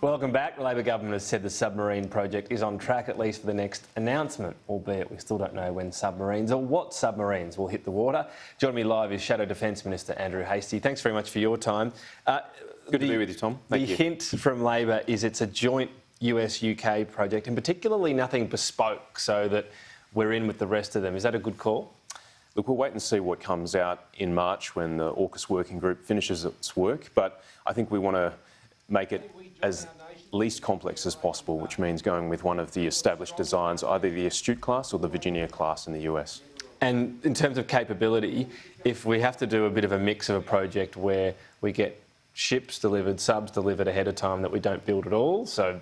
Welcome back. The Labor government has said the submarine project is on track, at least for the next announcement, albeit we still don't know when submarines or what submarines will hit the water. Joining me live is Shadow Defence Minister Andrew Hastie. Thanks very much for your time. Good to be with you, Tom. Thank you. The hint from Labor is it's a joint US-UK project, and particularly nothing bespoke, so that we're in with the rest of them. Is that a good call? Look, we'll wait and see what comes out in March when the AUKUS working group finishes its work, but I think we want to make it as least complex as possible, which means going with one of the established designs, either the Astute class or the Virginia class in the US. And in terms of capability, if we have to do a bit of a mix of a project where we get ships delivered, subs delivered ahead of time that we don't build at all, so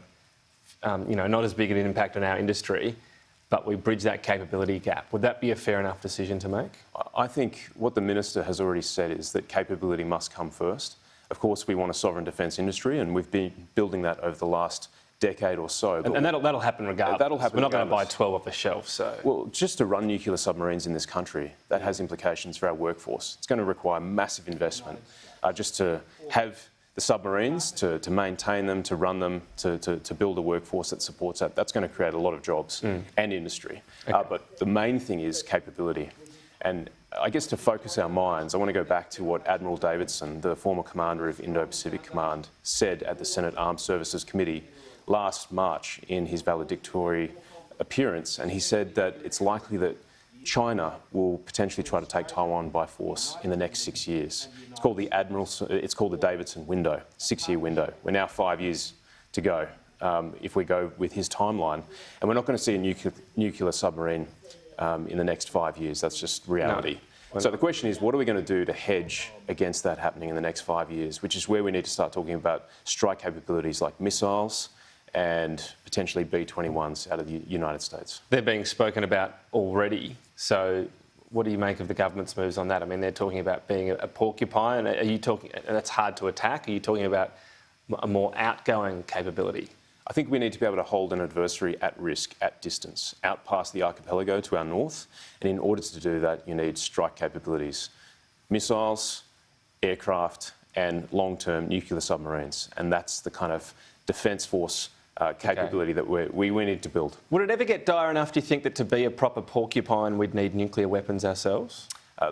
not as big an impact on our industry, but we bridge that capability gap, would that be a fair enough decision to make? I think what the Minister has already said is that capability must come first. Of course, we want a sovereign defence industry, and we've been building that over the last decade or so. And that'll happen regardless. That'll happen. We're not going to buy 12 off the shelf, so... Well, just to run nuclear submarines in this country, that has implications for our workforce. It's going to require massive investment just to have the submarines, to maintain them, to run them, to build a workforce that supports that. That's going to create a lot of jobs and industry. Okay. But the main thing is capability. And I guess to focus our minds, I want to go back to what Admiral Davidson, the former commander of Indo-Pacific Command, said at the Senate Armed Services Committee last March in his valedictory appearance. And he said that it's likely that China will potentially try to take Taiwan by force in the next 6 years. It's called the Davidson window, 6-year window. We're now 5 years to go if we go with his timeline. And we're not going to see a nuclear submarine in the next 5 years. That's just reality. No. So the question is, what are we going to do to hedge against that happening in the next 5 years, which is where we need to start talking about strike capabilities like missiles and potentially B-21s out of the United States. They're being spoken about already. So what do you make of the government's moves on that? I mean, they're talking about being a porcupine. Are you talking, that's hard to attack? Are you talking about a more outgoing capability? I think we need to be able to hold an adversary at risk, at distance, out past the archipelago to our north. And in order to do that, you need strike capabilities, missiles, aircraft, and long-term nuclear submarines. And that's the kind of defence force capability that we need to build. Would it ever get dire enough, do you think, that to be a proper porcupine, we'd need nuclear weapons ourselves?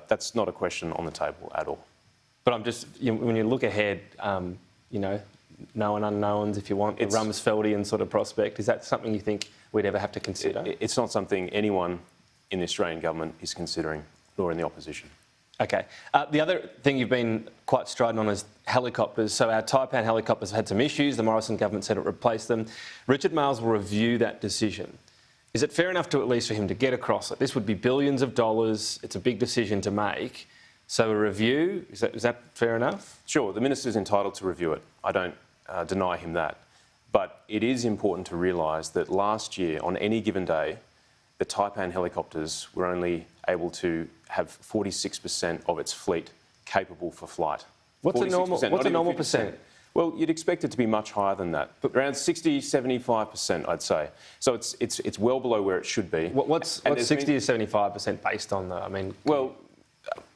That's not a question on the table at all. But I'm just, when you look ahead, known unknowns, if you want, the Rumsfeldian sort of prospect, is that something you think we'd ever have to consider? It's not something anyone in the Australian government is considering, nor in the opposition. Okay. The other thing you've been quite strident on is helicopters. So our Taipan helicopters have had some issues. The Morrison government said it replaced them. Richard Marles will review that decision. Is it fair enough to, at least for him to get across it? This would be billions of dollars. It's a big decision to make. So a review, is that fair enough? Sure, the minister's entitled to review it. I don't deny him that. But it is important to realise that last year, on any given day, the Taipan helicopters were only able to have 46% of its fleet capable for flight. What's a normal percent? Well, you'd expect it to be much higher than that, but around 60, 75%, I'd say. So it's well below where it should be. What's 60 to 75% based on, though? I mean, well,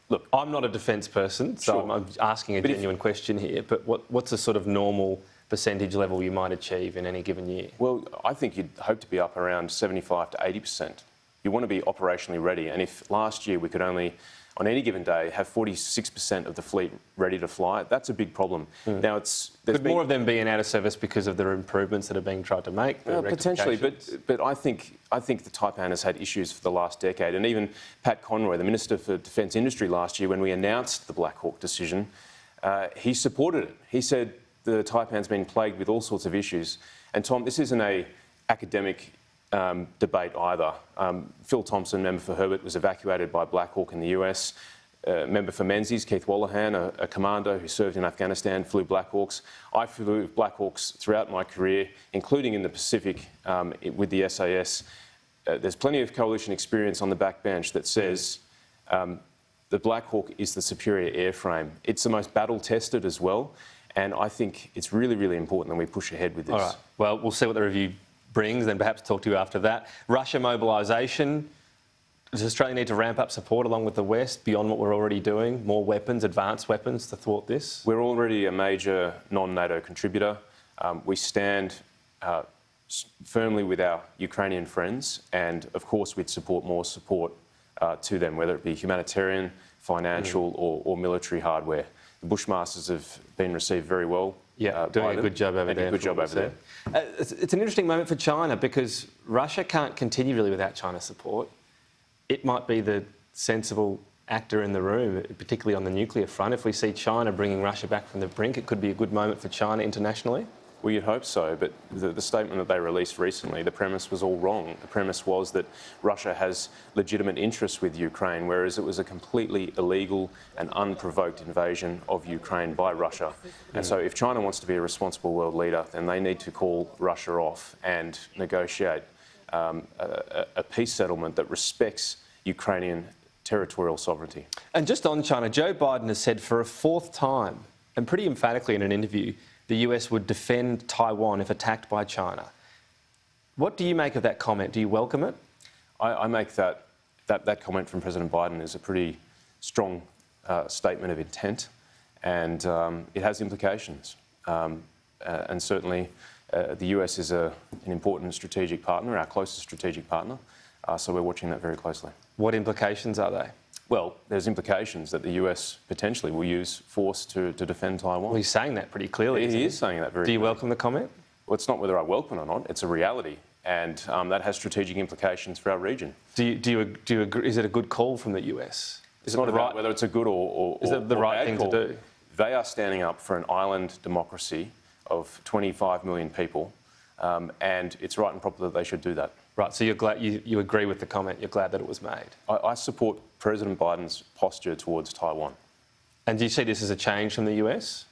look, I'm not a defence person, so sure. I'm asking a genuine question here. But what's a sort of normal percentage level you might achieve in any given year? Well, I think you'd hope to be up around 75 to 80%. You want to be operationally ready, and if last year we could only, on any given day, have 46% of the fleet ready to fly, that's a big problem. Now, could more of them being out of service because of the improvements that are being tried to make? Potentially, but I think the Taipan has had issues for the last decade, and even Pat Conroy, the Minister for Defence Industry last year, when we announced the Black Hawk decision, he supported it. He said the Taipan's been plagued with all sorts of issues. And Tom, this isn't an academic debate either. Phil Thompson, member for Herbert, was evacuated by Black Hawk in the US. Member for Menzies, Keith Wallahan, a commander who served in Afghanistan, flew Black Hawks. I flew Black Hawks throughout my career, including in the Pacific with the SAS. There's plenty of coalition experience on the backbench that says the Black Hawk is the superior airframe. It's the most battle-tested as well, and I think it's really, really important that we push ahead with this. All right. Well, we'll see what the review brings, then perhaps talk to you after that. Russia mobilisation. Does Australia need to ramp up support along with the West beyond what we're already doing? More weapons, advanced weapons to thwart this? We're already a major non-NATO contributor. We stand firmly with our Ukrainian friends, and of course we'd support more support to them, whether it be humanitarian, financial or military hardware. The Bushmasters have been received very well. Yeah, doing a good job over there. Good job over there. It's an interesting moment for China because Russia can't continue really without China's support. It might be the sensible actor in the room, particularly on the nuclear front. If we see China bringing Russia back from the brink, it could be a good moment for China internationally. Well, you'd hope so, but the statement that they released recently, the premise was all wrong. The premise was that Russia has legitimate interests with Ukraine, whereas it was a completely illegal and unprovoked invasion of Ukraine by Russia. And so if China wants to be a responsible world leader, then they need to call Russia off and negotiate a peace settlement that respects Ukrainian territorial sovereignty. And just on China, Joe Biden has said for a fourth time, and pretty emphatically in an interview, the US would defend Taiwan if attacked by China. What do you make of that comment? Do you welcome it? I make that comment from President Biden is a pretty strong statement of intent, and it has implications. And certainly the US is an important strategic partner, our closest strategic partner, so we're watching that very closely. What implications are they? Well, there's implications that the US potentially will use force to defend Taiwan. Well, he's saying that pretty clearly. He is saying that very clearly. Do you welcome the comment? Well, it's not whether I welcome it or not, it's a reality, and that has strategic implications for our region. Do you agree? Is it a good call from the US? It's not about whether it's a good or is it the right thing call. to do? They are standing up for an island democracy of 25 million people, and it's right and proper that they should do that. Right, so you're glad you agree with the comment. You're glad that it was made. I support President Biden's posture towards Taiwan. And do you see this as a change from the US?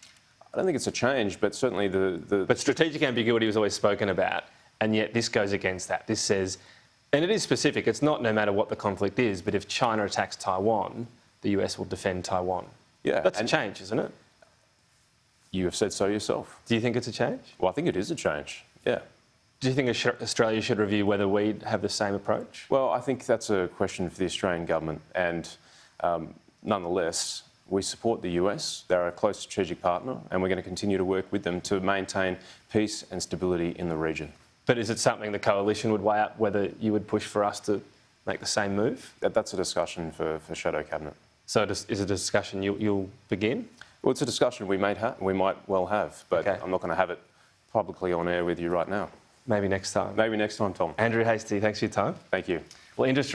I don't think it's a change, but certainly But strategic ambiguity was always spoken about, and yet this goes against that. This says, and it is specific. It's not no matter what the conflict is, but if China attacks Taiwan, the US will defend Taiwan. Yeah, that's a change, isn't it? You have said so yourself. Do you think it's a change? Well, I think it is a change. Yeah. Do you think Australia should review whether we have the same approach? Well, I think that's a question for the Australian government, and nonetheless, we support the US. They're a close strategic partner, and we're going to continue to work with them to maintain peace and stability in the region. But is it something the coalition would weigh up, whether you would push for us to make the same move? That's a discussion for Shadow Cabinet. So is it a discussion you'll begin? Well, it's a discussion we might well have, but okay. I'm not going to have it publicly on air with you right now. Maybe next time. Maybe next time, Tom. Andrew Hastie, thanks for your time. Thank you. Well, interest rate